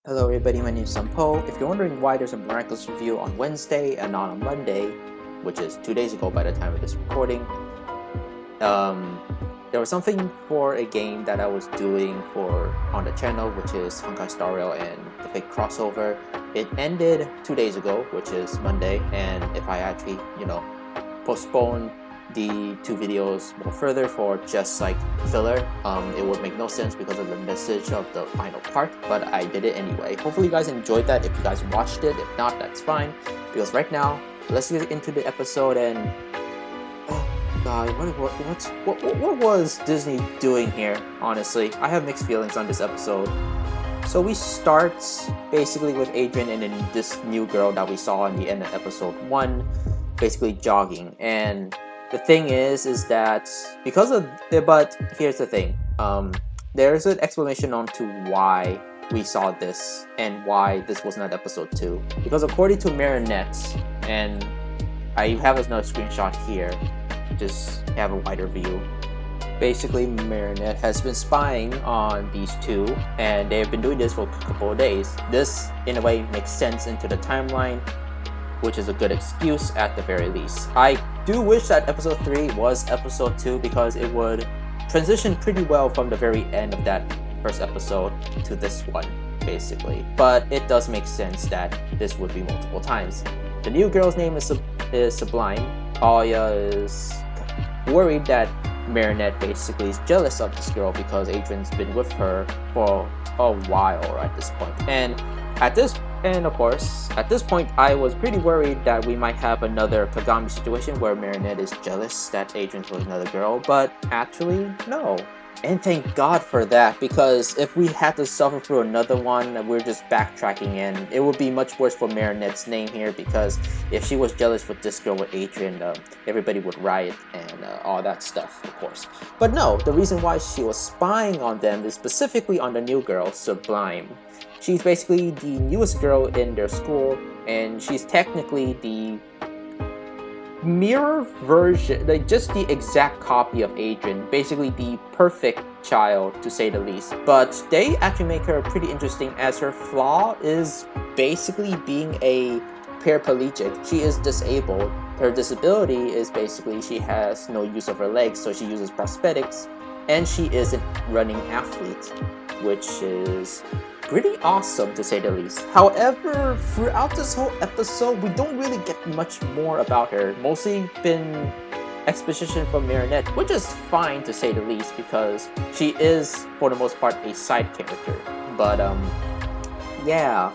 Hello everybody, my name is Sampo. If you're wondering why there's a Miraculous review on Wednesday and not on Monday, which is 2 days ago by the time of this recording, there was something for a game that I was doing on the channel, which is Honkai Star Rail and the big crossover. It ended 2 days ago, which is Monday, and if I actually, postpone the two videos more further for just like filler, it would make no sense because of the message of the final part, but I did it anyway. Hopefully you guys enjoyed that if you guys watched it. If not, that's fine, because right now let's get into the episode. And oh god, what was Disney doing here? Honestly, I have mixed feelings on this episode. So we start basically with Adrian and then this new girl that we saw in the end of episode 1 basically jogging. And the thing is that because of but here's the thing, there's an explanation on to why we saw this and why this was not episode 2. Because according to Marinette, and I have another screenshot here, just have a wider view. Basically, Marinette has been spying on these two, and they've been doing this for a couple of days. This, in a way, makes sense into the timeline, which is a good excuse at the very least. I do wish that episode 3 was episode 2 because it would transition pretty well from the very end of that first episode to this one, basically. But it does make sense that this would be multiple times. The new girl's name is Sublime. Aya is worried that Marinette basically is jealous of this girl because Adrian's been with her for a while at this point. And of course, at this point, I was pretty worried that we might have another Kagami situation where Marinette is jealous that Adrian's with another girl, but actually, no. And thank God for that, because if we had to suffer through another one, we're just backtracking, and it would be much worse for Marinette's name here, because if she was jealous with this girl with Adrian, everybody would riot and all that stuff, of course. But no, the reason why she was spying on them is specifically on the new girl, Sublime. She's basically the newest girl in their school, and she's technically the mirror version, like just the exact copy of Adrian, basically the perfect child to say the least. But they actually make her pretty interesting, as her flaw is basically being a paraplegic. She is disabled. Her disability is basically she has no use of her legs, so she uses prosthetics, and she is a running athlete, which is pretty awesome to say the least. However, throughout this whole episode, we don't really get much more about her. Mostly been exposition from Marinette, which is fine to say the least because she is, for the most part, a side character. But yeah.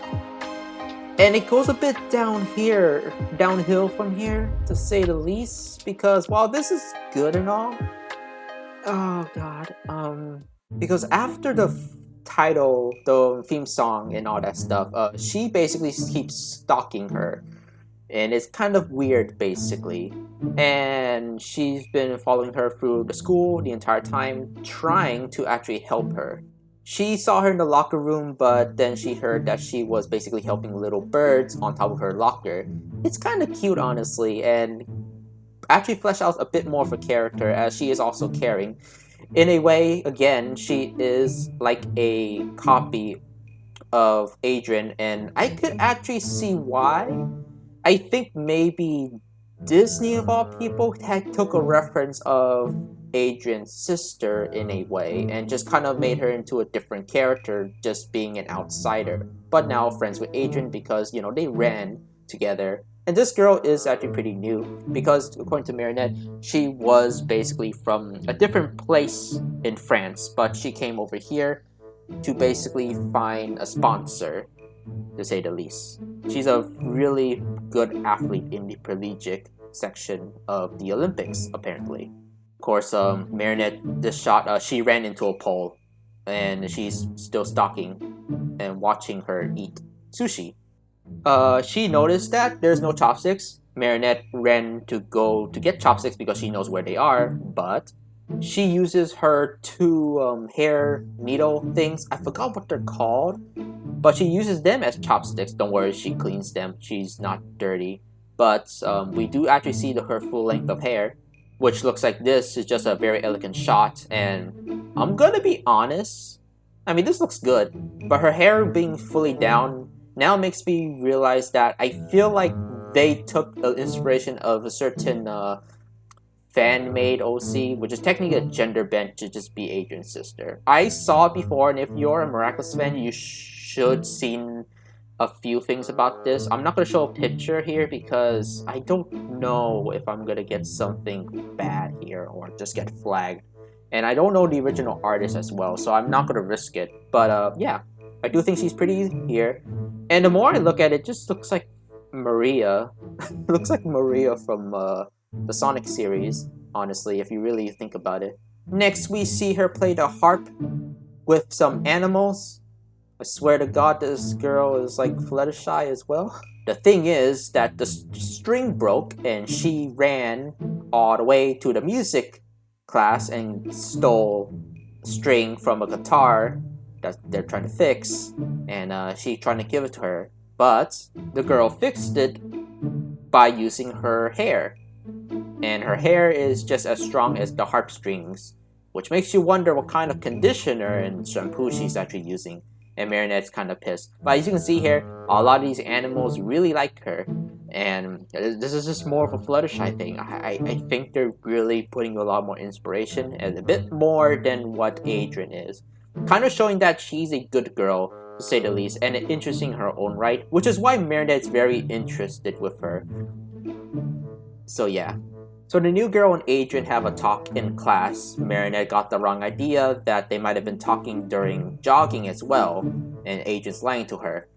And it goes a bit downhill from here, to say the least, because while this is good and all, oh god, because after the title, the theme song and all that stuff, she basically keeps stalking her, and it's kind of weird basically. And she's been following her through the school the entire time, trying to actually help her. She saw her in the locker room, but then she heard that she was basically helping little birds on top of her locker. It's kind of cute, honestly, and actually flesh out a bit more of her character, as she is also caring. In a way, again, she is like a copy of Adrian, and I could actually see why. I think maybe Disney, of all people, took a reference of Adrian's sister in a way and just kind of made her into a different character, just being an outsider, but now friends with Adrian because, they ran together. And this girl is actually pretty new because, according to Marinette, she was basically from a different place in France, but she came over here to basically find a sponsor, to say the least. She's a really good athlete in the paraplegic section of the Olympics, apparently. Of course, Marinette, this shot, she ran into a pole, and she's still stalking and watching her eat sushi. She noticed that there's no chopsticks. Marinette ran to go to get chopsticks because she knows where they are, but she uses her two hair needle things. I forgot what they're called, but she uses them as chopsticks. Don't worry, she cleans them. She's not dirty. But we do actually see her full length of hair, which looks like this is just a very elegant shot. And I'm gonna be honest, I mean, this looks good, but her hair being fully down now makes me realize that I feel like they took the inspiration of a certain fan-made OC, which is technically a gender bent to just be Adrian's sister. I saw it before, and if you're a Miraculous fan, you should seen a few things about this. I'm not gonna show a picture here because I don't know if I'm gonna get something bad here or just get flagged. And I don't know the original artist as well, so I'm not gonna risk it. But yeah, I do think she's pretty here. And the more I look at it, just looks like Maria. Looks like Maria from the Sonic series, honestly, if you really think about it. Next, we see her play the harp with some animals. I swear to God, this girl is like Fluttershy as well. The thing is that the string broke and she ran all the way to the music class and stole string from a guitar that they're trying to fix, and she trying to give it to her. But the girl fixed it by using her hair. And her hair is just as strong as the harp strings, which makes you wonder what kind of conditioner and shampoo she's actually using. And Marinette's kind of pissed. But as you can see here, a lot of these animals really like her. And this is just more of a Fluttershy thing. I think they're really putting a lot more inspiration and a bit more than what Adrian is. Kind of showing that she's a good girl, to say the least, and interesting in her own right, which is why Marinette's very interested with her. So yeah. So the new girl and Adrian have a talk in class. Marinette got the wrong idea that they might have been talking during jogging as well, and Adrian's lying to her.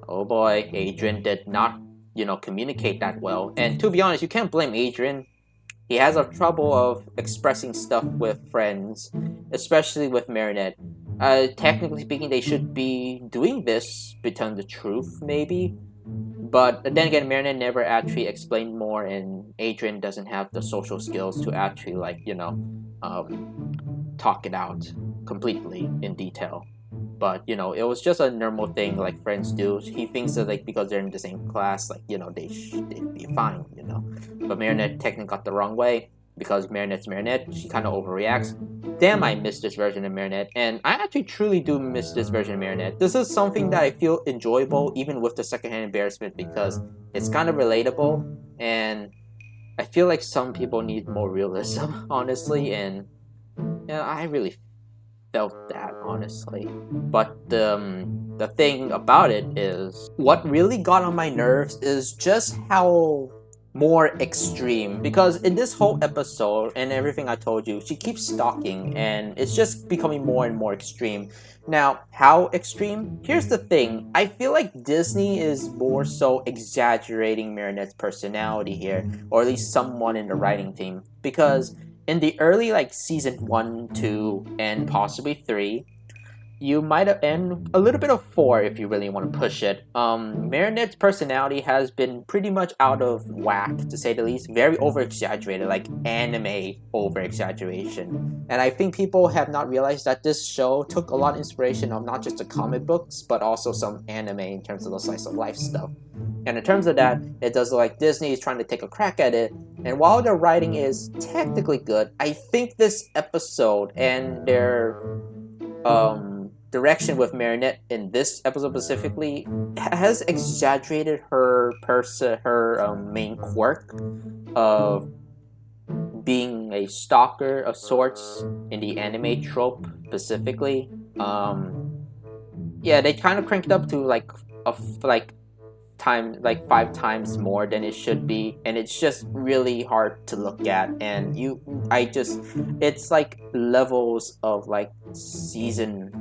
Oh boy, Adrian did not, communicate that well. And to be honest, you can't blame Adrian. He has a trouble of expressing stuff with friends, especially with Marinette. Technically speaking, they should be doing this, telling the truth, maybe. But then again, Marinette never actually explained more, and Adrian doesn't have the social skills to actually, talk it out completely in detail. But, it was just a normal thing like friends do. He thinks that, because they're in the same class, they'd be fine, But Marinette technically got the wrong way, because Marinette's Marinette, she kind of overreacts. Damn, I miss this version of Marinette, and I actually truly do miss this version of Marinette. This is something that I feel enjoyable, even with the secondhand embarrassment, because it's kind of relatable, and I feel like some people need more realism, honestly, and I really felt that, honestly. But the thing about it is, what really got on my nerves is just how more extreme, because in this whole episode and everything I told you, she keeps stalking and it's just becoming more and more extreme. Now, how extreme? Here's the thing, I feel like Disney is more so exaggerating Marinette's personality here, or at least someone in the writing team, because in the early season 1, 2, and possibly 3, you might have, and a little bit of 4 if you really want to push it. Marinette's personality has been pretty much out of whack, to say the least. Very over-exaggerated, like anime over-exaggeration. And I think people have not realized that this show took a lot of inspiration of not just the comic books, but also some anime in terms of the slice of life stuff. And in terms of that, it does look like Disney is trying to take a crack at it. And while their writing is technically good, I think this episode and their direction with Marinette in this episode specifically has exaggerated her main quirk of being a stalker of sorts in the anime trope specifically. Yeah, they kind of cranked up to 5 times more than it should be, and it's just really hard to look at. And it's like levels of season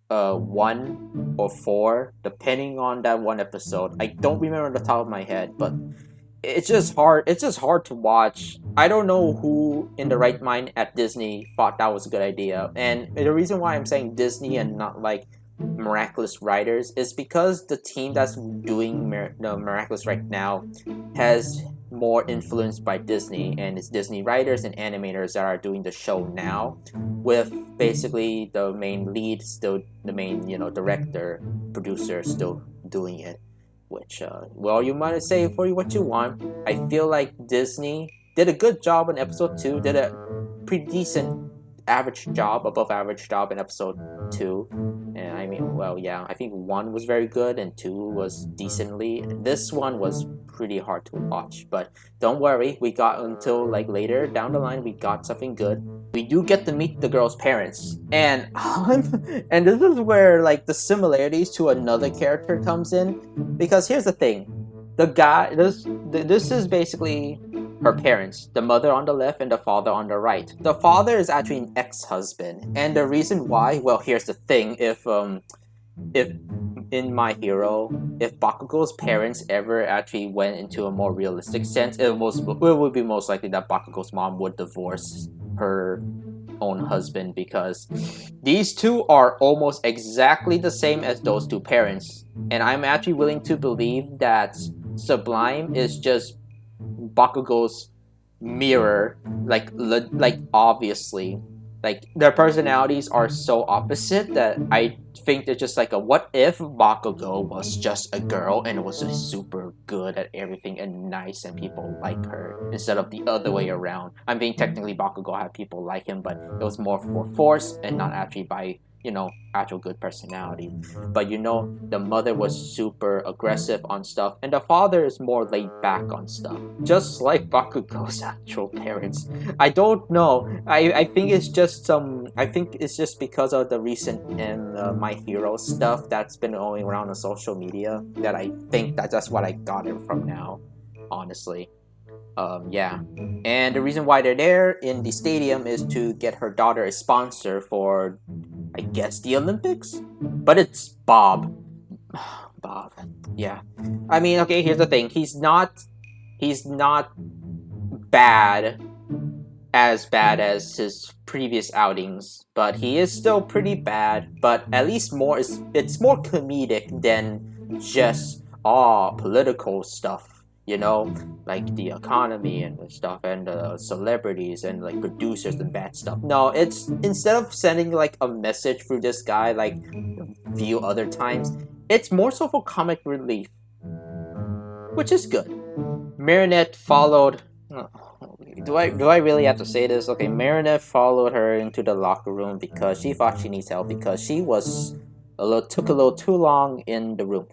1 or 4, depending on that one episode. I don't remember on the top of my head, but it's just hard to watch. I don't know who in the right mind at Disney thought that was a good idea. And the reason why I'm saying Disney and not Miraculous writers is because the team that's doing Miraculous right now has more influenced by Disney, and it's Disney writers and animators that are doing the show now, with basically the main lead still, the main director, producer still doing it. Which well, you might say for what you want. I feel like Disney did a good job in episode 2, did a pretty decent average job, above average job in episode 2. well, yeah, I think 1 was very good and 2 was decently. This one was pretty hard to watch, but don't worry, we got until like later down the line, we got something good. We do get to meet the girl's parents, and and this is where like the similarities to another character comes in, because here's the thing, the guy, this is basically her parents, the mother on the left and the father on the right. The father is actually an ex-husband, and the reason why, well, here's the thing, if in My Hero, if Bakugo's parents ever actually went into a more realistic sense, it would be most likely that Bakugo's mom would divorce her own husband, because these two are almost exactly the same as those two parents, and I'm actually willing to believe that Sublime is just Bakugo's mirror, like obviously, like their personalities are so opposite that I think it's just like a what if Bakugo was just a girl and was just super good at everything and nice and people like her, instead of the other way around. I mean, technically Bakugo had people like him, but it was more for force and not actually by, you know, actual good personality. But you know, the mother was super aggressive on stuff, and the father is more laid back on stuff, just like Bakugo's actual parents. I don't know. I think it's just I think it's just because of the recent My Hero stuff that's been going around on social media that I think that's what I got it from now, honestly. Yeah, and the reason why they're there in the stadium is to get her daughter a sponsor for, I guess, the Olympics, but it's Bob. Bob, yeah. I mean, okay, here's the thing. He's not bad as his previous outings, but he is still pretty bad. But at least it's more comedic than just political stuff. You know, like the economy and the stuff, and the celebrities and like producers and bad stuff. No, it's instead of sending like a message through this guy like a few other times, it's more so for comic relief, which is good. Marinette followed. Do I really have to say this? Okay, Marinette followed her into the locker room because she thought she needs help because she was took a little too long in the room.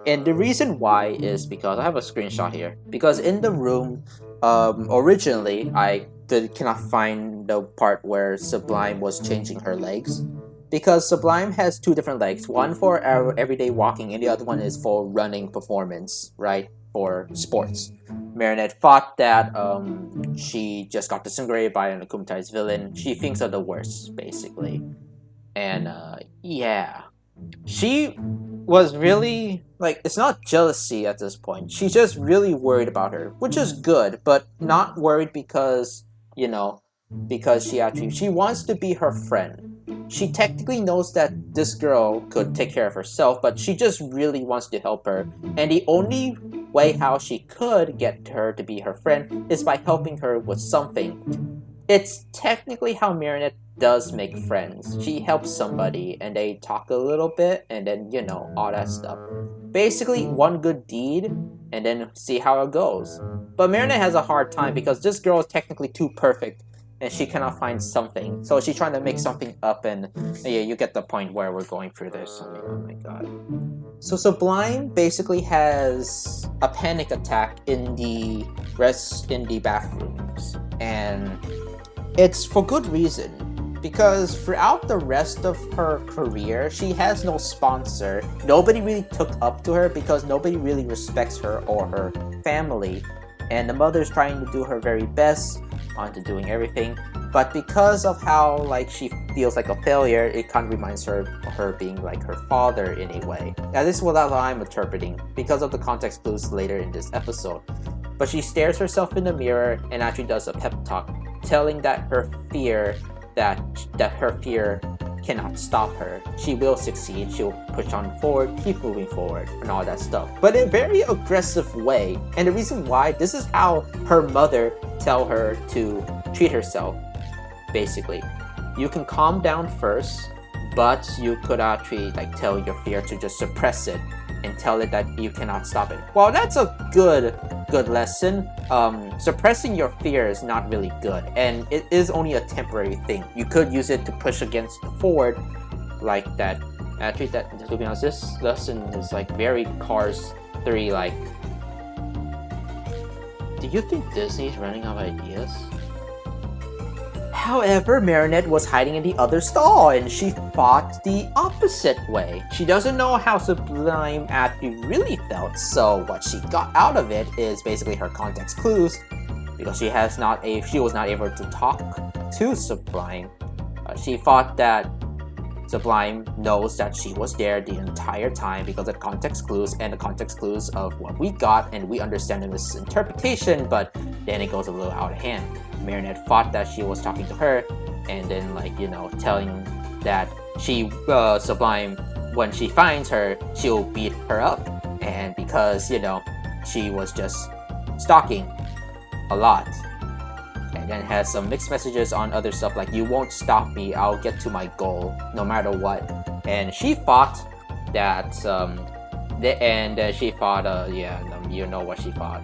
And the reason why is because I have a screenshot here. Because in the room, originally I cannot find the part where Sublime was changing her legs. Because Sublime has 2 different legs. One for everyday walking and the other one is for running performance, right? For sports. Marinette thought that she just got disintegrated by an akumatized villain. She thinks of the worst, basically. And yeah. She was really, like, it's not jealousy at this point. She's just really worried about her, which is good, but not worried because, you know, because she wants to be her friend. She technically knows that this girl could take care of herself, but she just really wants to help her. And the only way how she could get her to be her friend is by helping her with something. It's technically how Marinette does make friends. She helps somebody and they talk a little bit and then, you know, all that stuff. Basically, one good deed and then see how it goes. But Marinette has a hard time because this girl is technically too perfect and she cannot find something. So she's trying to make something up, and yeah, you get the point where we're going through this. I mean, oh my god. So Sublime basically has a panic attack in the bathrooms, and it's for good reason, because throughout the rest of her career, she has no sponsor. Nobody really took up to her because nobody really respects her or her family, and the mother's trying to do her very best onto doing everything, but because of how like she feels like a failure, it kind of reminds her of her being like her father in a way. Now this is what I'm interpreting because of the context clues later in this episode. But she stares herself in the mirror and actually does a pep talk, telling that her fear cannot stop her. She will succeed, she'll push on forward, keep moving forward, and all that stuff. But in a very aggressive way. And the reason why, this is how her mother tell her to treat herself, basically. You can calm down first, but you could actually like tell your fear to just suppress it and tell it that you cannot stop it. Well, that's a good lesson. Suppressing your fear is not really good, and it is only a temporary thing. You could use it to push against forward, like that Actually, to be honest, this lesson is like very Cars 3 like. Do you think Disney's running out of ideas? However, Marinette was hiding in the other stall and she fought the opposite way. She doesn't know how Sublime actually really felt, so what she got out of it is basically her context clues, because she was not able to talk to Sublime. She thought that Sublime knows that she was there the entire time because of context clues and the context clues of what we got, and we understand the misinterpretation, but then it goes a little out of hand. Marinette thought that she was talking to her, and then like, you know, telling that she Sublime, when she finds her, she'll beat her up, and because, you know, she was just stalking a lot. And then has some mixed messages on other stuff like, you won't stop me, I'll get to my goal no matter what. And she thought that you know what she thought.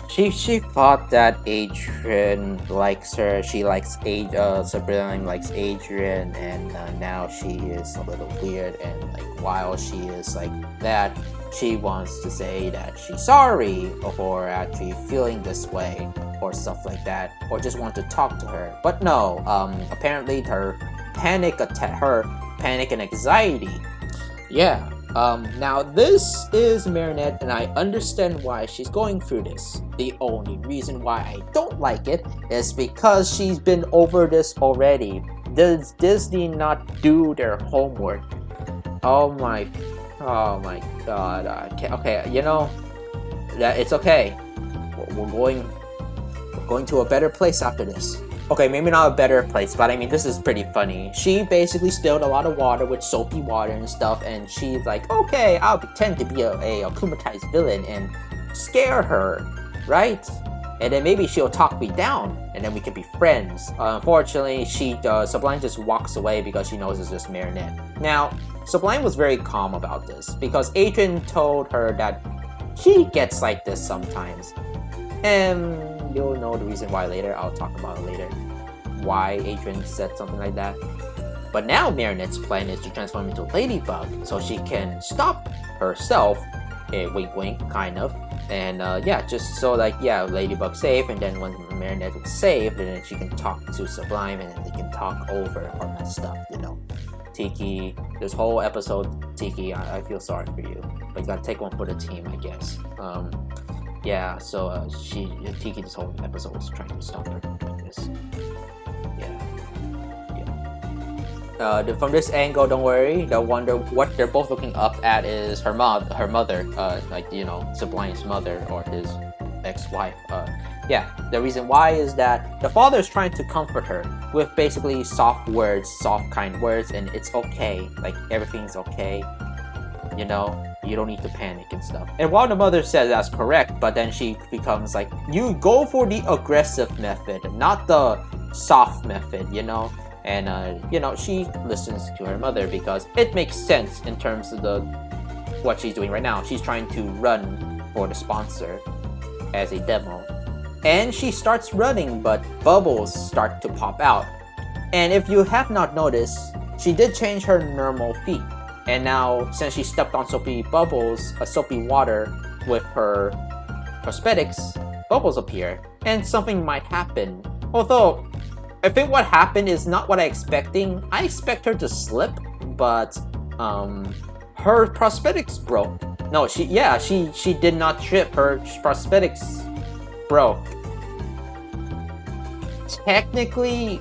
She thought that Adrian likes her. She likes Sublime likes Adrian, and now she is a little weird, and like while she is like that, she wants to say that she's sorry for actually feeling this way or stuff like that, or just want to talk to her. But no, apparently her panic and anxiety. Yeah. Now this is Marinette, and I understand why she's going through this. The only reason why I don't like it is because she's been over this already. Does Disney not do their homework? Oh my god. Okay, you know, that it's okay. We're going to a better place after this. Okay, maybe not a better place, but I mean, this is pretty funny. She basically spilled a lot of water with soapy water and stuff, and she's like, okay, I'll pretend to be a akumatized villain and scare her, right? And then maybe she'll talk me down, and then we can be friends. Unfortunately, Sublime just walks away because she knows it's just Marinette. Now, Sublime was very calm about this, because Adrian told her that she gets like this sometimes. And you'll know the reason why later. I'll talk about it later. Why Adrian said something like that. But now Marinette's plan is to transform into Ladybug so she can stop herself. Wink wink, kind of. And yeah, just so like, yeah, Ladybug's safe, and then when Marinette is safe, then she can talk to Sublime, and then they can talk over all that stuff, you know. Tiki, this whole episode, Tiki, I feel sorry for you. But you gotta take one for the team, I guess. Yeah, so Tiki this whole episode was trying to stop her doing this. Yeah. From this angle, don't worry. They'll wonder what they're both looking up at is her mother, like, you know, Sublime's mother or his ex-wife. Yeah, the reason why is that the father is trying to comfort her with basically soft words, soft kind words, and it's okay. Like, everything's okay. You know, you don't need to panic and stuff. And while the mother says that's correct, but then she becomes like, you go for the aggressive method, not the soft method, you know? And, you know, she listens to her mother because it makes sense in terms of what she's doing right now. She's trying to run for the sponsor as a demo. And she starts running, but bubbles start to pop out. And if you have not noticed, she did change her normal feet. And now, since she stepped on soapy water with her prosthetics, bubbles appear, and something might happen. Although, I think what happened is not what I expecting. I expect her to slip, but her prosthetics broke. No, she did not trip. Her prosthetics broke. Technically,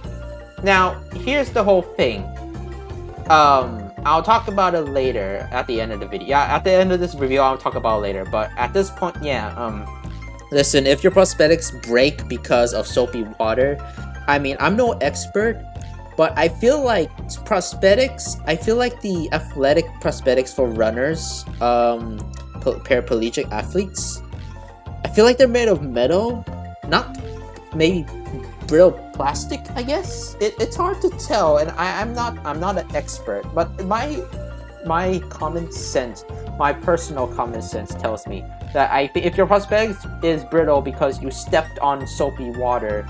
now here's the whole thing. I'll talk about it later at the end of the video. Yeah, at the end of this review, I'll talk about it later. But at this point, yeah, listen, if your prosthetics break because of soapy water, I mean, I'm no expert, but I feel like the athletic prosthetics for runners, paraplegic athletes, I feel like they're made of metal, not maybe brittle plastic, I guess. It's hard to tell, and I'm not an expert, but my common sense, my personal common sense tells me that I think if your prosthetics is brittle because you stepped on soapy water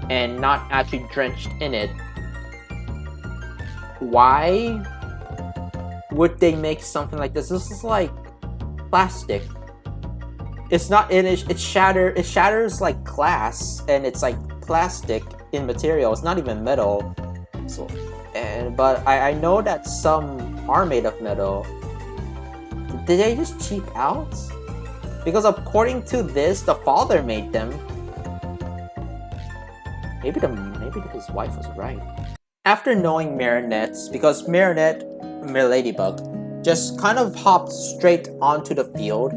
and not actually drenched in it, why would they make something like this? This is like plastic. It's not it shatters like glass, and it's like plastic in material. It's not even metal. So but I know that some are made of metal. Did they just cheap out? Because according to this, the father made them. Maybe his wife was right. After knowing Marinette, because Marinette, Ladybug, just kind of hopped straight onto the field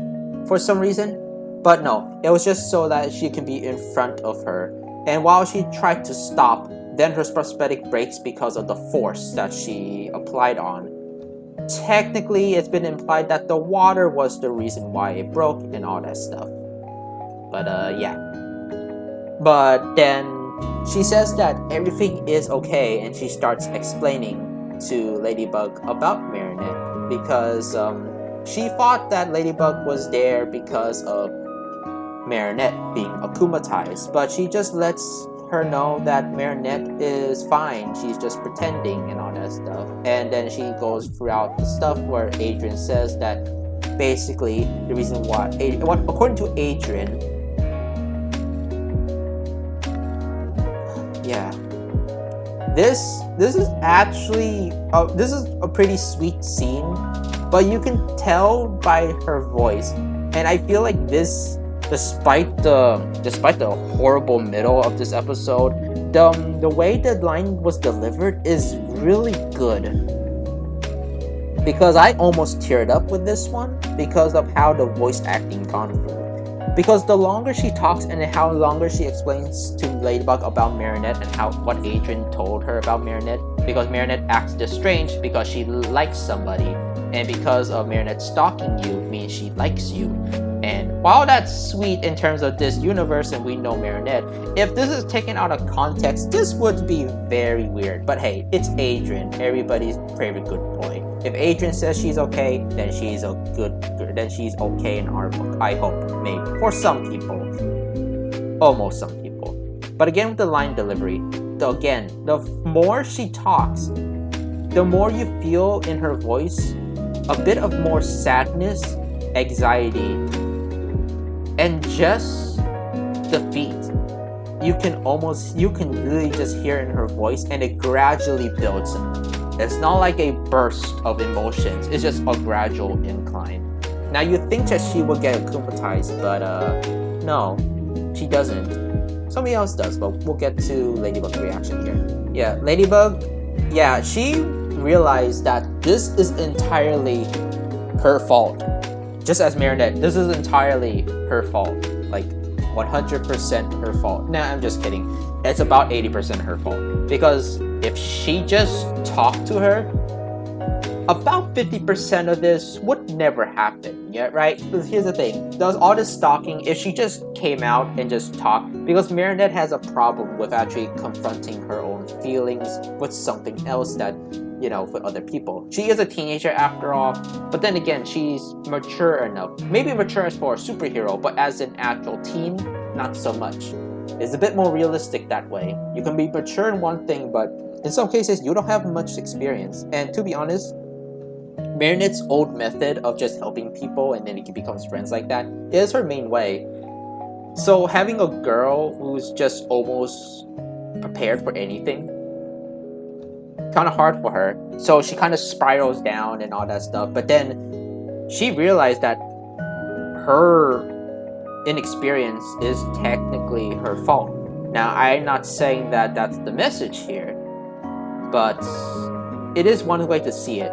for some reason. But no, it was just so that she can be in front of her. And while she tried to stop, then her prosthetic breaks because of the force that she applied on. Technically, it's been implied that the water was the reason why it broke and all that stuff. But yeah. But then she says that everything is okay, and she starts explaining to Ladybug about Marinette because she thought that Ladybug was there because of Marinette being akumatized, but she just lets her know that Marinette is fine. She's just pretending and all that stuff. And then she goes throughout the stuff where Adrian says that basically the reason why, according to Adrian, yeah, this is actually this is a pretty sweet scene, but you can tell by her voice, and I feel like this, despite the horrible middle of this episode, the way the line was delivered is really good. Because I almost teared up with this one because of how the voice acting gone through. Because the longer she talks and how longer she explains to Ladybug about Marinette and what Adrian told her about Marinette, because Marinette acts this strange because she likes somebody, and because of Marinette stalking you means she likes you. And while that's sweet in terms of this universe and we know Marinette, if this is taken out of context, this would be very weird. But hey, it's Adrian, everybody's favorite good boy. If Adrian says she's okay, then she's okay in our book. I hope, maybe. For some people. Almost some people. But again, with the line delivery, the more she talks, the more you feel in her voice a bit of more sadness, anxiety, and just defeat. You can really just hear in her voice, and it gradually builds up. It's not like a burst of emotions, it's just a gradual incline. Now you think that she will get akumatized, but no, she doesn't. Somebody else does, but we'll get to Ladybug's reaction here. Yeah, Ladybug, yeah, she realized that this is entirely her fault. Just as Marinette, this is entirely her fault. Like 100% her fault. Nah, I'm just kidding. It's about 80% her fault. Because if she just talked to her, about 50% of this would never happen, yeah, right? Because here's the thing, does all this stalking, if she just came out and just talked, because Marinette has a problem with actually confronting her own feelings with something else that, with other people. She is a teenager after all, but then again, she's mature enough. Maybe mature as for a superhero, but as an actual teen, not so much. It's a bit more realistic that way. You can be mature in one thing, but in some cases, you don't have much experience. And to be honest, Marinette's old method of just helping people and then it becomes friends like that is her main way. So having a girl who's just almost prepared for anything, kind of hard for her. So she kind of spirals down and all that stuff. But then she realized that her inexperience is technically her fault. Now, I'm not saying that that's the message here, but it is one way to see it.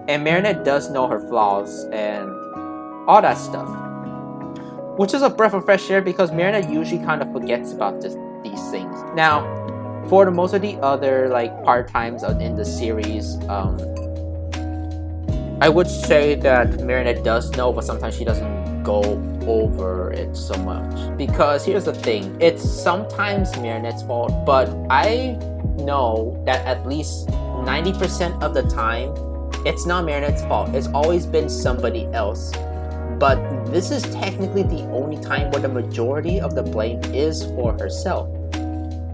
And Marinette does know her flaws and all that stuff, which is a breath of fresh air because Marinette usually kind of forgets about these things. Now, for the most of the other part times in the series, I would say that Marinette does know, but sometimes she doesn't go over it so much. Because here's the thing, it's sometimes Marinette's fault, but I know that at least 90% of the time, it's not Marinette's fault. It's always been somebody else. But this is technically the only time where the majority of the blame is for herself.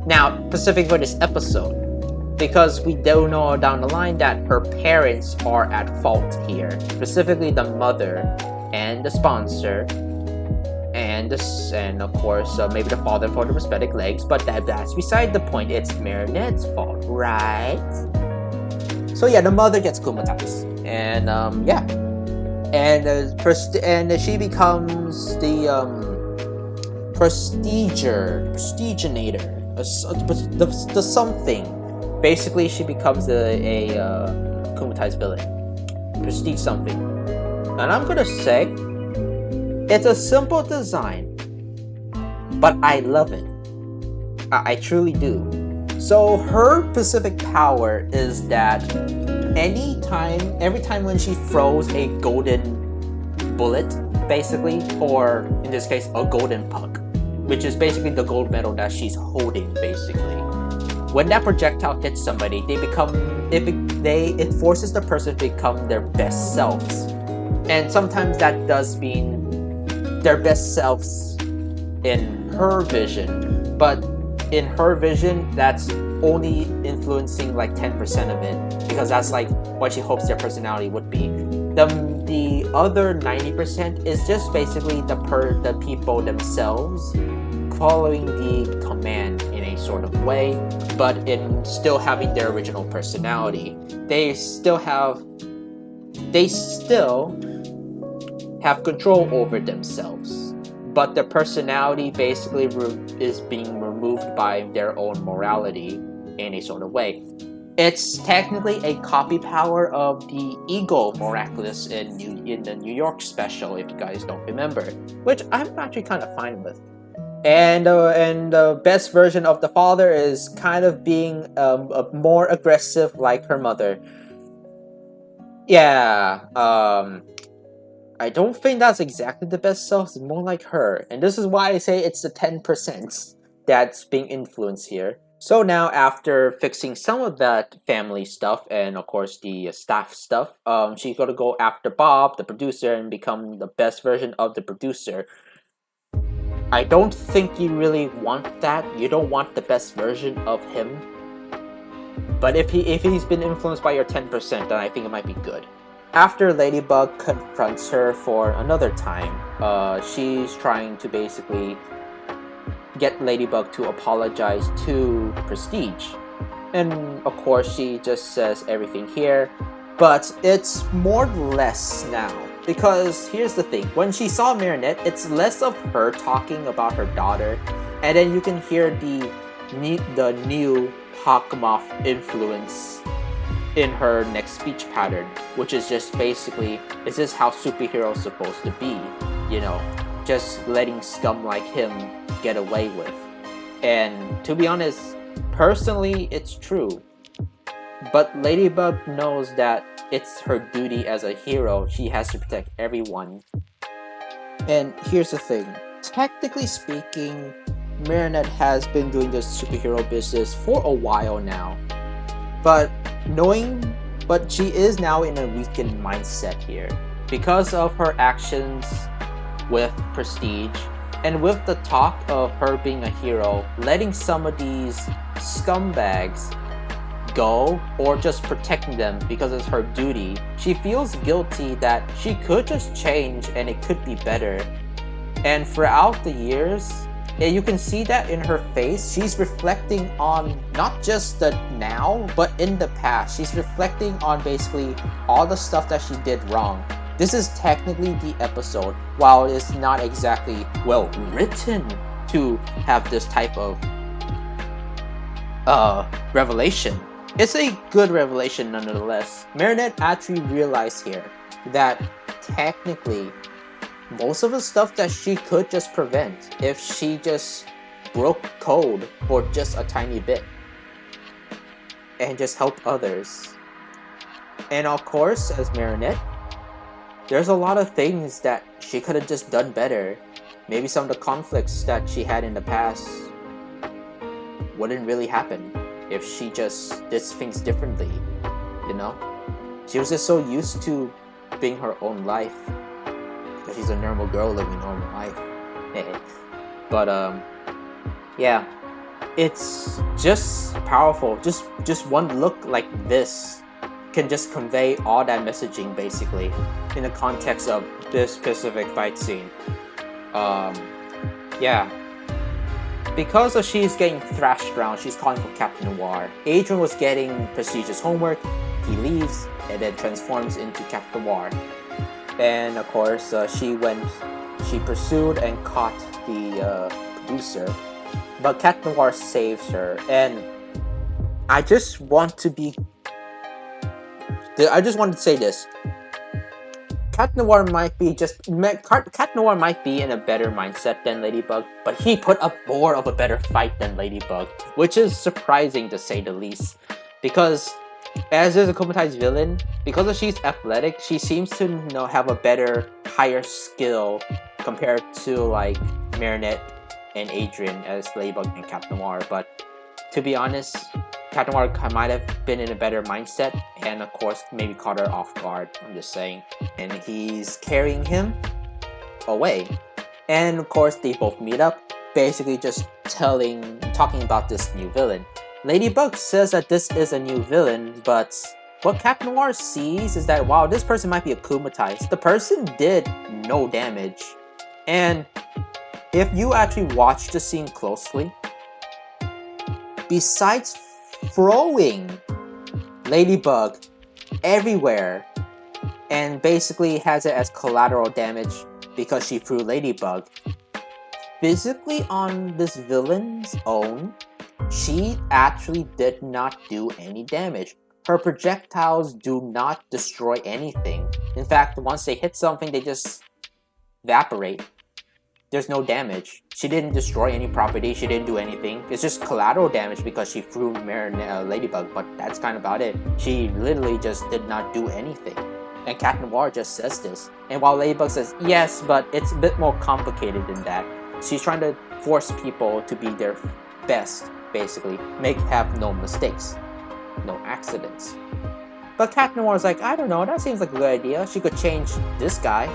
Now, specific for this episode, because we do know down the line that her parents are at fault here, specifically the mother and the sponsor, and of course maybe the father for the prosthetic legs, but that's beside the point. It's Marinette's fault, right? So yeah, the mother gets kumatized, and yeah, and she becomes the prestiginator, the something. Basically, she becomes a kumatized villain, prestige something, and I'm gonna say it's a simple design, but I love it. I truly do. So her specific power is that every time when she throws a golden bullet, basically, or in this case, a golden puck, which is basically the gold medal that she's holding, basically. When that projectile hits somebody, it forces the person to become their best selves. And sometimes that does mean their best selves in her vision, but in her vision, that's only influencing like 10% of it, because that's like what she hopes their personality would be. The other 90% is just basically the people themselves following the command in a sort of way, but in still having their original personality. They still have control over themselves, but their personality basically is being removed by their own morality in a sort of way. It's technically a copy power of the Eagle Miraculous in the New York special, if you guys don't remember, which I'm actually kind of fine with. And the best version of the father is kind of being more aggressive like her mother. Yeah, I don't think that's exactly the best self. It's more like her. And this is why I say it's the 10% that's being influenced here. So now, after fixing some of that family stuff and of course the staff stuff, she's gonna go after Bob, the producer, and become the best version of the producer. I don't think you really want that. You don't want the best version of him. But if he's been influenced by your 10%, then I think it might be good. After Ladybug confronts her for another time, she's trying to basically get Ladybug to apologize to Prestige. And of course, she just says everything here, but it's more or less now. Because here's the thing, when she saw Marinette, it's less of her talking about her daughter, and then you can hear the new Hawkmoth influence in her next speech pattern, which is just basically, is this how superheroes supposed to be? You know, just letting scum like him get away with. And to be honest, personally, it's true. But Ladybug knows that it's her duty as a hero. She has to protect everyone. And here's the thing, technically speaking, Marinette has been doing this superhero business for a while now. But she is now in a weakened mindset here because of her actions with Prestige and with the talk of her being a hero, letting some of these scumbags go or just protecting them because it's her duty. She feels guilty that she could just change and it could be better. And throughout the years, you can see that in her face. She's reflecting on not just the now, but in the past. She's reflecting on basically all the stuff that she did wrong. This is technically the episode, while it's not exactly well written to have this type of revelation. It's a good revelation nonetheless. Marinette actually realized here that technically most of the stuff that she could just prevent if she just broke code for just a tiny bit and just help others. And of course, as Marinette, there's a lot of things that she could have just done better. Maybe some of the conflicts that she had in the past wouldn't really happen if she just did things differently, you know? She was just so used to being her own life. She's a normal girl living a normal life. But yeah, it's just powerful. Just one look like this can just convey all that messaging basically in the context of this specific fight scene. Yeah. Because she's getting thrashed around, she's calling for Captain Noir. Adrien was getting prestigious homework, he leaves, and then transforms into Captain Noir. And of course, she pursued and caught the producer. But Captain Noir saves her, and I just want to say this. Captain Noir might be in a better mindset than Ladybug, but he put up more of a better fight than Ladybug, which is surprising to say the least. Because as a Kumatai's villain, because she's athletic, she seems to have a better, higher skill compared to like Marinette and Adrien as Ladybug and Captain Noir. But to be honest, Captain Noir might have been in a better mindset and of course maybe caught her off guard, I'm just saying. And he's carrying him away. And of course they both meet up, basically just talking about this new villain. Ladybug says that this is a new villain, but what Captain Noir sees is that, wow, this person might be a Kumatai. The person did no damage. And if you actually watch the scene closely, besides throwing Ladybug everywhere and basically has it as collateral damage because she threw Ladybug, physically on this villain's own, she actually did not do any damage. Her projectiles do not destroy anything. In fact, once they hit something, they just evaporate. There's no damage. She didn't destroy any property, she didn't do anything. It's just collateral damage because she threw Ladybug, but that's kind of about it. She literally just did not do anything. And Captain Noir just says this. And while Ladybug says, yes, but it's a bit more complicated than that. She's trying to force people to be their best, basically. Have no mistakes. No accidents. But Captain Noir's like, I don't know, that seems like a good idea. She could change this guy.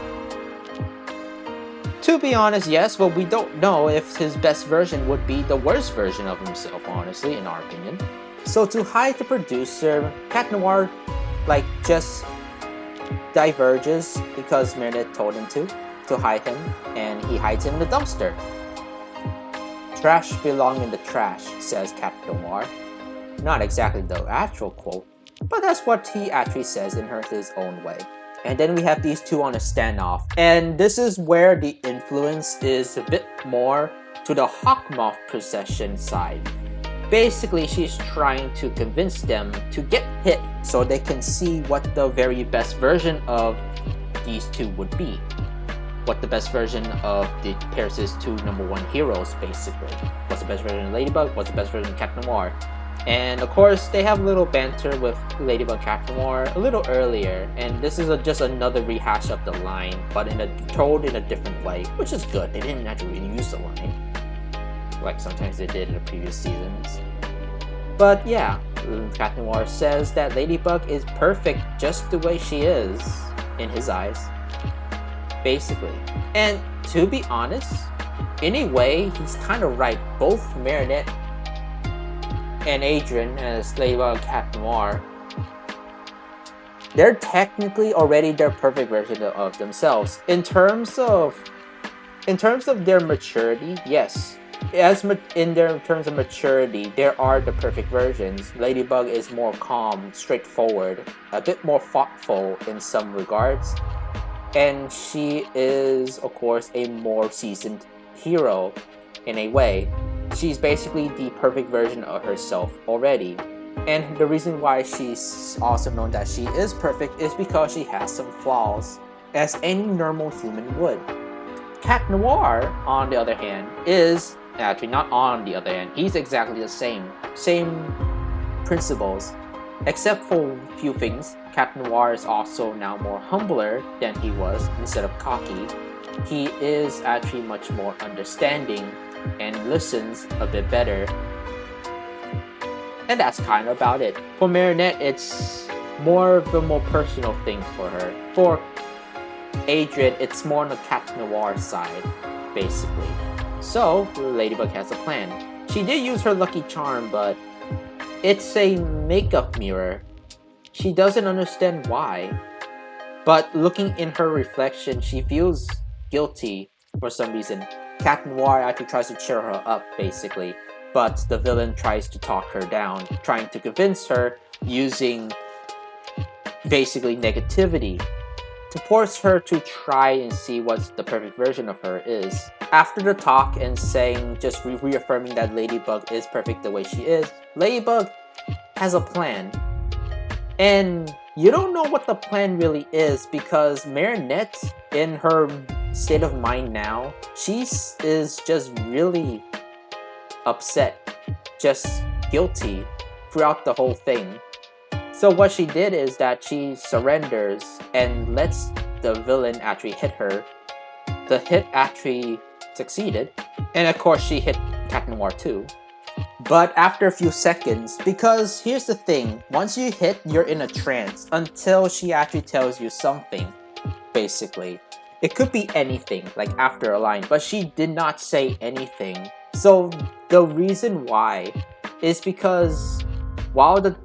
To be honest, yes, but we don't know if his best version would be the worst version of himself, honestly, in our opinion. So to hide the producer, Captain Noir, just diverges because Marinette told him to hide him, and he hides him in the dumpster. Trash belong in the trash, says Captain Noir. Not exactly the actual quote, but that's what he actually says in his own way. And then we have these two on a standoff. And this is where the influence is a bit more to the Hawkmoth procession side. Basically, she's trying to convince them to get hit so they can see what the very best version of these two would be. What the best version of the Paris' two #1 heroes, basically. What's the best version of Ladybug? What's the best version of Captain Noir? And of course, they have a little banter with Ladybug and Captain Noir a little earlier, and this is just another rehash of the line, but told in a different way, which is good. They didn't actually use the line, like sometimes they did in the previous seasons. But yeah, Captain Noir says that Ladybug is perfect just the way she is, in his eyes, basically. And to be honest, in a way, he's kind of right. Both Marinette and Adrien as Ladybug and Captain Noir, they're technically already their perfect version of themselves. In terms of their maturity, yes. Terms of maturity, there are the perfect versions. Ladybug is more calm, straightforward, a bit more thoughtful in some regards. And she is, of course, a more seasoned hero in a way. She's basically the perfect version of herself already. And the reason why she's also known that she is perfect is because she has some flaws, as any normal human would. Cat Noir, on the other hand, is actually not on the other hand. He's exactly the same principles, except for a few things. Cat Noir is also now more humbler than he was. Instead of cocky, he is actually much more understanding and listens a bit better. And that's kind of about it. For Marinette, it's more of a more personal thing for her. For Adrien, it's more on the Cat Noir side, basically. So, Ladybug has a plan. She did use her lucky charm, but it's a makeup mirror. She doesn't understand why. But looking in her reflection, she feels guilty for some reason. Cat Noir actually tries to cheer her up, basically. But the villain tries to talk her down, trying to convince her using basically negativity to force her to try and see what the perfect version of her is. After the talk and saying, just reaffirming that Ladybug is perfect the way she is, Ladybug has a plan. And you don't know what the plan really is because Marinette, in her state of mind now, she is just really upset, just guilty throughout the whole thing. So what she did is that she surrenders and lets the villain actually hit her. The hit actually succeeded, and of course she hit Cat Noir too. But after a few seconds, because here's the thing, once you hit, you're in a trance until she actually tells you something, basically. It could be anything, like after a line, but she did not say anything. So the reason why is because while the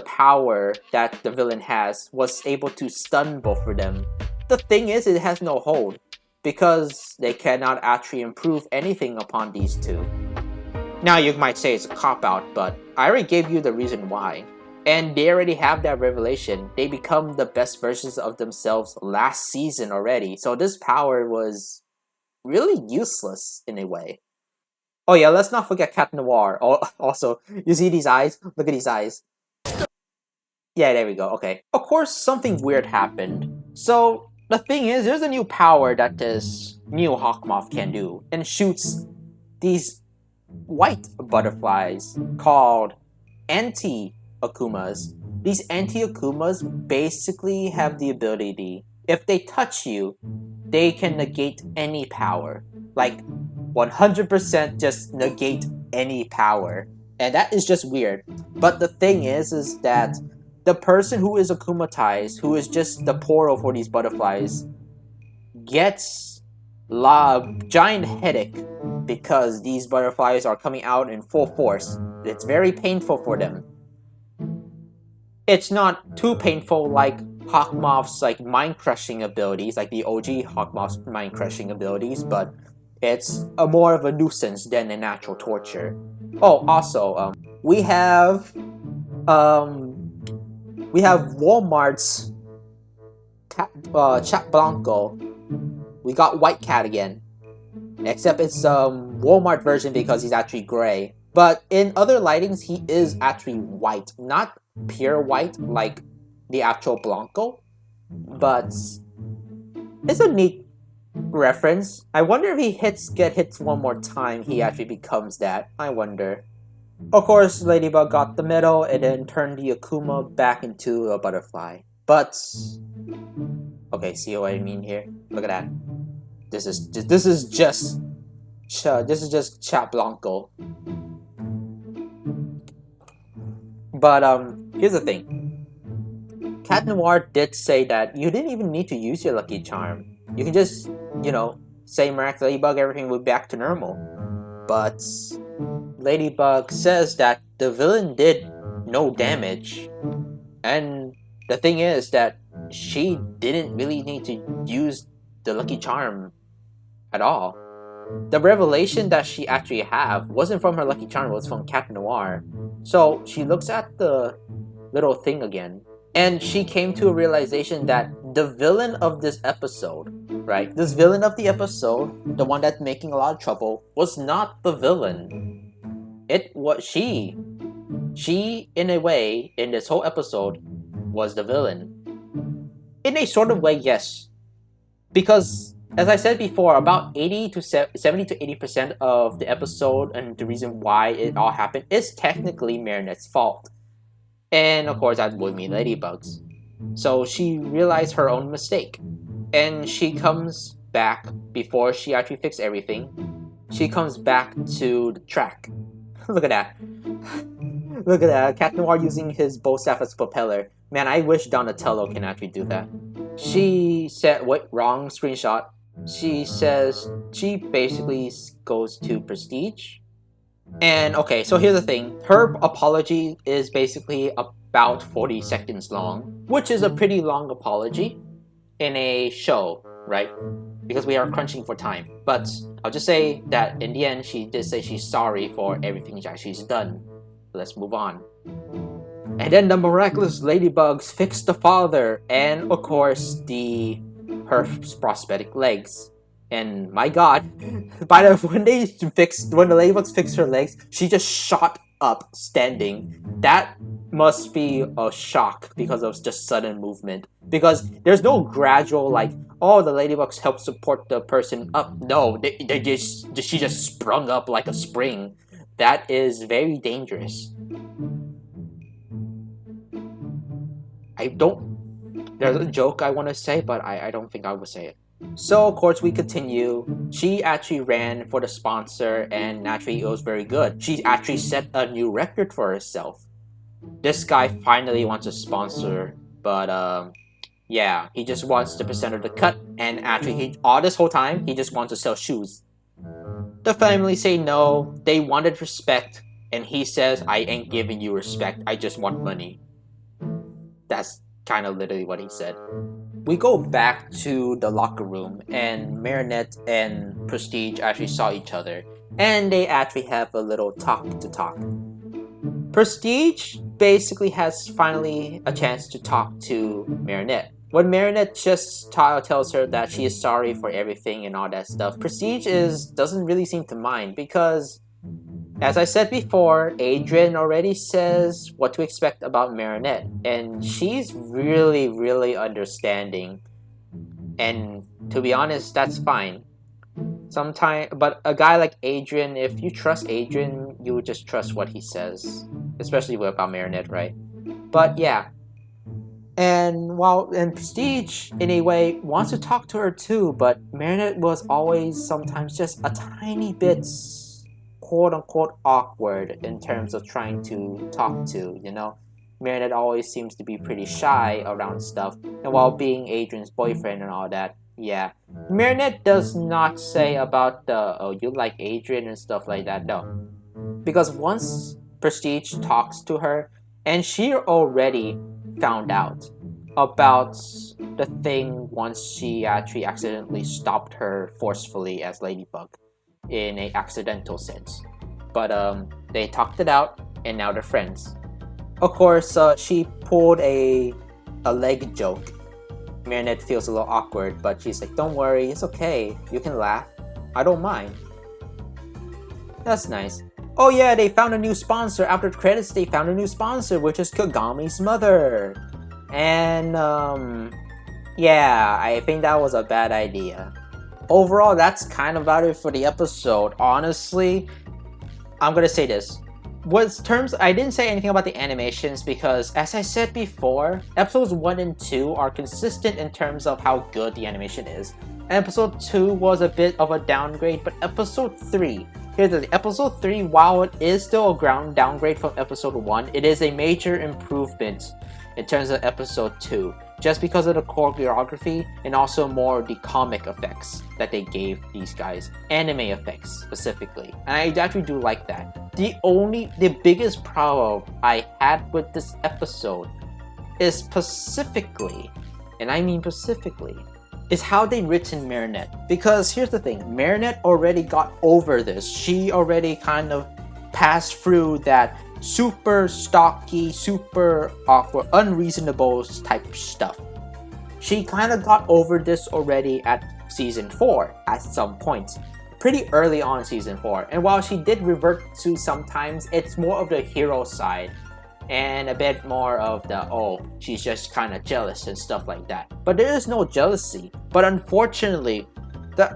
power that the villain has was able to stun both of them, the thing is it has no hold because they cannot actually improve anything upon these two. Now you might say it's a cop-out, but I already gave you the reason why. And they already have that revelation. They become the best versions of themselves last season already. So this power was really useless in a way. Oh yeah, let's not forget Cat Noir. Also, you see these eyes? Look at these eyes. Yeah, there we go, okay. Of course, something weird happened. So, the thing is, there's a new power that this new Hawkmoth can do. And shoots these white butterflies called anti-Akumas. These anti-Akumas basically have the ability, if they touch you, they can negate any power. Like, 100% just negate any power. And that is just weird. But the thing is that the person who is akumatized, who is just the portal for these butterflies, gets a giant headache because these butterflies are coming out in full force. It's very painful for them. It's not too painful like Hawkmoth's like mind-crushing abilities, like the OG Hawkmoth's mind-crushing abilities, but it's more of a nuisance than a natural torture. Oh, also, we have Walmart's Chat Blanco. We got White Cat again. Except it's Walmart version because he's actually gray. But in other lightings, he is actually white. Not pure white like the actual Blanco. But it's a neat reference. I wonder if he get hits one more time, he actually becomes that. I wonder. Of course, Ladybug got the medal and then turned the Akuma back into a butterfly. But okay, see what I mean here? Look at that. This is just Chat Blanco. But here's the thing. Cat Noir did say that you didn't even need to use your lucky charm. You can just, you know, say MiraculousLadybug, everything will be back to normal. But Ladybug says that the villain did no damage. And the thing is that she didn't really need to use the lucky charm at all. The revelation that she actually had wasn't from her lucky charm, it was from Cat Noir. So she looks at the little thing again, and she came to a realization that the villain of this episode, right? This villain of the episode, the one that's making a lot of trouble, was not the villain. It was she. She, in a way, in this whole episode, was the villain. In a sort of way, yes. Because, as I said before, about 70 to 80% of the episode and the reason why it all happened is technically Marinette's fault. And of course, that would mean Ladybug's. So she realized her own mistake. And she comes back, before she actually fixed everything, she comes back to the track. Look at that. Look at that. Cat Noir using his bow staff as a propeller. Man, I wish Donatello can actually do that. She said, wait, wrong screenshot. She says she basically goes to Prestige And okay, so here's the thing. Her apology is basically about 40 seconds long, which is a pretty long apology in a show, right? Because we are crunching for time. But I'll just say that in the end, she did say she's sorry for everything that she's done. Let's move on. And then the miraculous ladybugs fixed the father and of course her prosthetic legs. And my god, when the ladybugs fixed her legs, she just shot up standing. That must be a shock because of just sudden movement. Because there's no gradual like, oh, the ladybugs help support the person up. No, she just sprung up like a spring. That is very dangerous. There's a joke I want to say, but I don't think I would say it. So, of course, we continue. She actually ran for the sponsor, and naturally, it was very good. She actually set a new record for herself. This guy finally wants a sponsor, but, yeah, he just wants the percent of the cut, and actually, all this whole time, he just wants to sell shoes. The family say no, they wanted respect, and he says, I ain't giving you respect, I just want money. That's kind of literally what he said. We go back to the locker room, and Marinette and Prestige actually saw each other, and they actually have a little talk. Prestige basically has finally a chance to talk to Marinette. When Marinette just tells her that she is sorry for everything and all that stuff, Prestige doesn't really seem to mind because, as I said before, Adrian already says what to expect about Marinette, and she's really, really understanding. And to be honest, that's fine. But a guy like Adrian, if you trust Adrian, you would just trust what he says, especially about Marinette, right? But yeah. And Prestige, in a way, wants to talk to her too, but Marinette was always sometimes just a tiny bit quote-unquote awkward in terms of trying to talk to, you know? Marinette always seems to be pretty shy around stuff, and while being Adrian's boyfriend and all that, yeah. Marinette does not say about oh, you like Adrian and stuff like that, no. Because once Prestige talks to her, and she already found out about the thing once she actually accidentally stopped her forcefully as Ladybug in an accidental sense. But they talked it out, and now they're friends. Of course, she pulled a leg joke. Marinette feels a little awkward, but she's like, don't worry, it's okay. You can laugh. I don't mind. That's nice. Oh yeah, they found a new sponsor. After the credits, they found a new sponsor, which is Kagami's mother. And, yeah, I think that was a bad idea. Overall, that's kind of about it for the episode. Honestly, I'm gonna say this. I didn't say anything about the animations because, as I said before, episodes 1 and 2 are consistent in terms of how good the animation is. Episode 2 was a bit of a downgrade, but episode 3, episode 3, while it is still a downgrade from episode 1, it is a major improvement in terms of episode 2. Just because of the choreography and also more the comic effects that they gave these guys. Anime effects, specifically. And I actually do like that. The biggest problem I had with this episode is specifically, and I mean specifically, is how they written Marinette. Because here's the thing, Marinette already got over this. She already kind of passed through that super stocky, super awkward, unreasonable type stuff. She kind of got over this already at season 4 at some point. Pretty early on in season 4. And while she did revert to sometimes, it's more of the hero side. And a bit more of the, oh, she's just kind of jealous and stuff like that. But there is no jealousy. But unfortunately,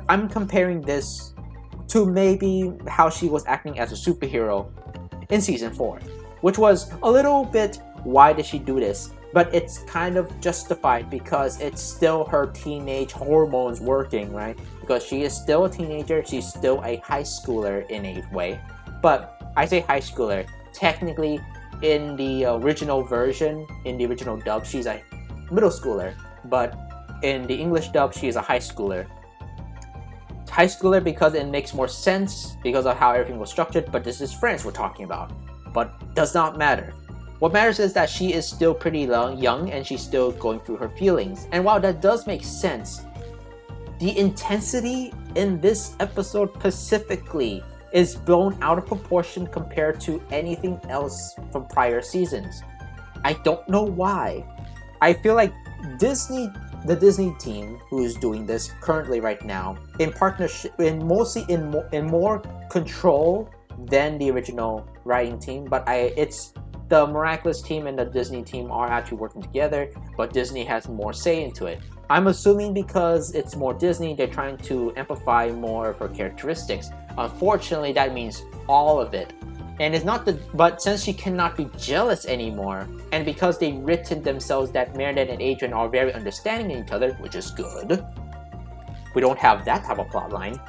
I'm comparing this to maybe how she was acting as a superhero in season 4, which was a little bit, why did she do this? But it's kind of justified because it's still her teenage hormones working, right? Because she is still a teenager, she's still a high schooler in a way. But I say high schooler, technically in the original version, in the original dub, she's a middle schooler. But in the English dub, she is a high schooler. high schooler because it makes more sense because of how everything was structured, but this is Friends we're talking about. But does not matter. What matters is that she is still pretty young and she's still going through her feelings. And while that does make sense, the intensity in this episode specifically is blown out of proportion compared to anything else from prior seasons. I don't know why. I feel like the Disney team who is doing this currently right now, in partnership, in more control than the original writing team, but it's the Miraculous team and the Disney team are actually working together, but Disney has more say into it. I'm assuming because it's more Disney, they're trying to amplify more of her characteristics. Unfortunately, that means all of it. And it's not but since she cannot be jealous anymore, and because they've written themselves that Marinette and Adrian are very understanding of each other, which is good. We don't have that type of plot line.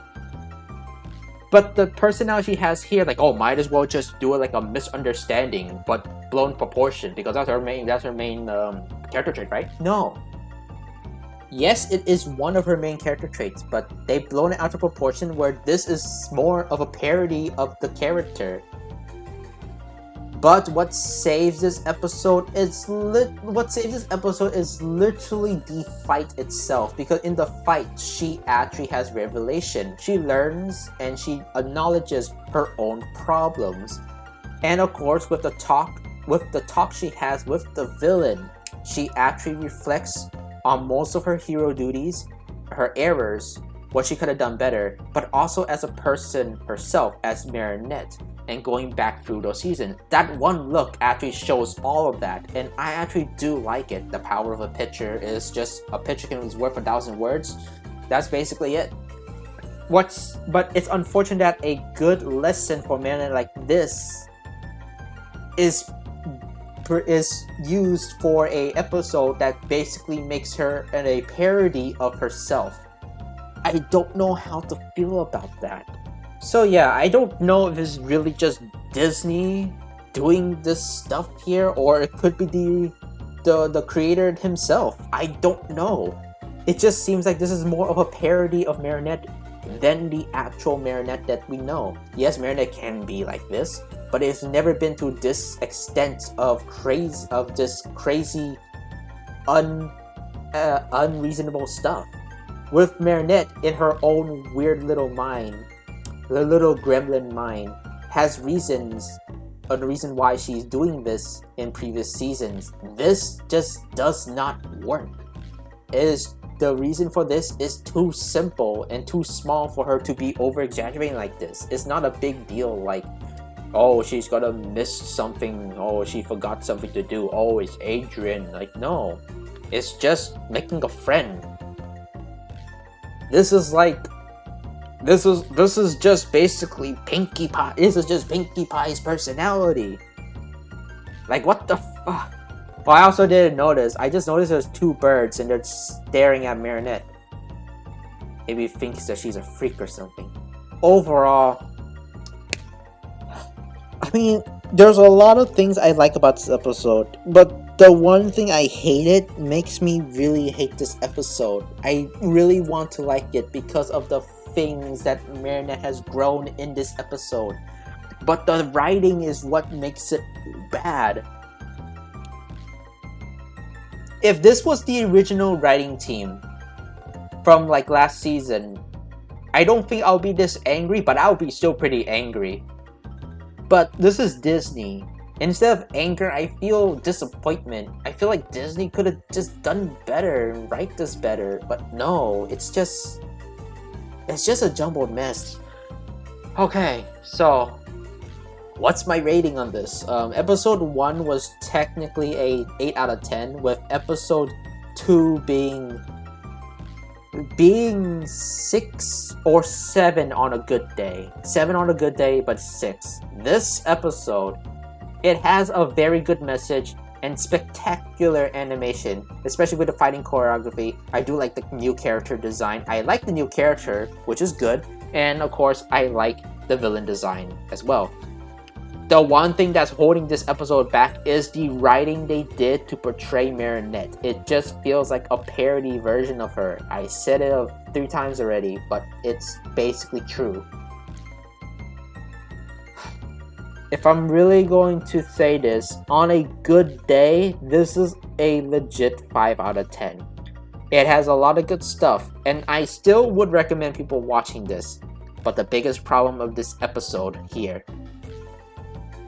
But the personality she has here, like, oh, might as well just do it like a misunderstanding, but blown proportion, because that's her main character trait, right? No. Yes, it is one of her main character traits, but they've blown it out of proportion where this is more of a parody of the character. But what saves this episode is literally the fight itself, because in the fight she actually has revelation. She learns and she acknowledges her own problems. And of course, with the talk she has with the villain, she actually reflects on most of her hero duties, her errors, what she could have done better, but also as a person herself, as Marinette, and going back through those seasons. That one look actually shows all of that, and I actually do like it. The power of a picture is just, a picture can be worth 1,000 words. That's basically it. But it's unfortunate that a good lesson for Marinette like this is used for a episode that basically makes her a parody of herself. I don't know how to feel about that. So yeah, I don't know if it's really just Disney doing this stuff here, or it could be the creator himself. I don't know. It just seems like this is more of a parody of Marinette than the actual Marinette that we know. Yes, Marinette can be like this, but it's never been to this extent of this crazy, unreasonable stuff. With Marinette in her own weird little mind, the little gremlin mind has reasons, or the reason why she's doing this in previous seasons. This just does not work. The reason for this is too simple and too small for her to be over-exaggerating like this. It's not a big deal like, oh, she's gonna miss something, oh, she forgot something to do, oh, it's Adrian. Like, no. It's just making a friend. This is just basically Pinkie Pie. This is just Pinkie Pie's personality. Like, what the fuck? Well, I also didn't notice. I just noticed there's two birds and they're staring at Marinette. Maybe thinks that she's a freak or something. Overall, I mean, there's a lot of things I like about this episode, but the one thing I hated makes me really hate this episode. I really want to like it because of the things that Marinette has grown in this episode. But the writing is what makes it bad. If this was the original writing team from like last season, I don't think I'll be this angry, but I'll be still pretty angry. But this is Disney. Instead of anger, I feel disappointment. I feel like Disney could have just done better and write this better. But no, it's just a jumbled mess. Okay, so what's my rating on this? Episode 1 was technically a 8 out of 10, with episode 2 being 6 or 7 on a good day. 7 on a good day, but 6. This episode, it has a very good message and spectacular animation, especially with the fighting choreography. I do like the new character design. I like the new character, which is good. And of course, I like the villain design as well. the one thing that's holding this episode back is the writing they did to portray Marinette. It just feels like a parody version of her. I said it 3 times already, but it's basically true. If I'm really going to say this, on a good day, this is a legit 5 out of 10. It has a lot of good stuff, and I still would recommend people watching this. But the biggest problem of this episode here,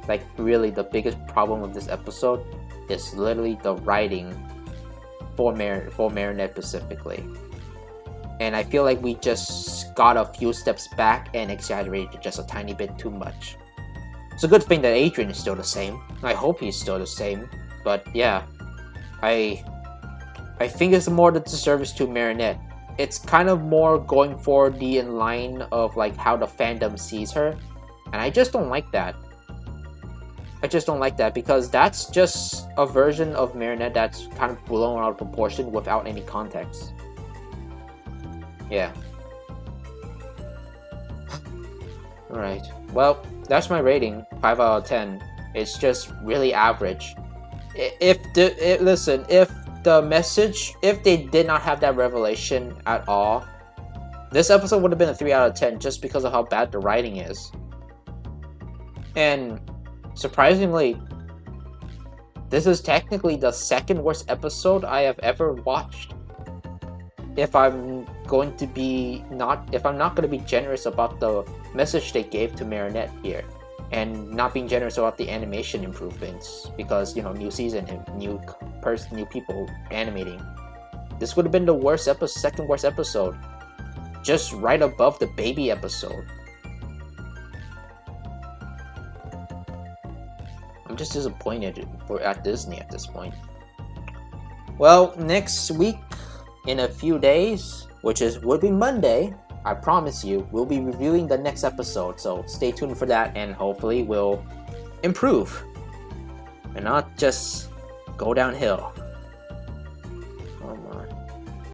like really the biggest problem of this episode, is literally the writing for Marinette specifically. And I feel like we just got a few steps back and exaggerated just a tiny bit too much. It's a good thing that Adrian is still the same. I hope he's still the same. But yeah, I think it's more the disservice to Marinette. It's kind of more going for the in line of like how the fandom sees her. And I just don't like that. I just don't like that because that's just a version of Marinette that's kind of blown out of proportion without any context. Yeah. Alright, well, that's my rating, 5 out of 10. It's just really average. If the message, if they did not have that revelation at all, this episode would have been a 3 out of 10 just because of how bad the writing is. And surprisingly, this is technically the second worst episode I have ever watched. If I'm not going to be generous about the message they gave to Marinette here, and not being generous about the animation improvements, because you know, new season and new people animating, this would have been the second worst episode, just right above the baby episode. I'm just disappointed at Disney at this point. Well, next week, in a few days, which would be Monday, I promise you, we'll be reviewing the next episode, so stay tuned for that, and hopefully we'll improve and not just go downhill.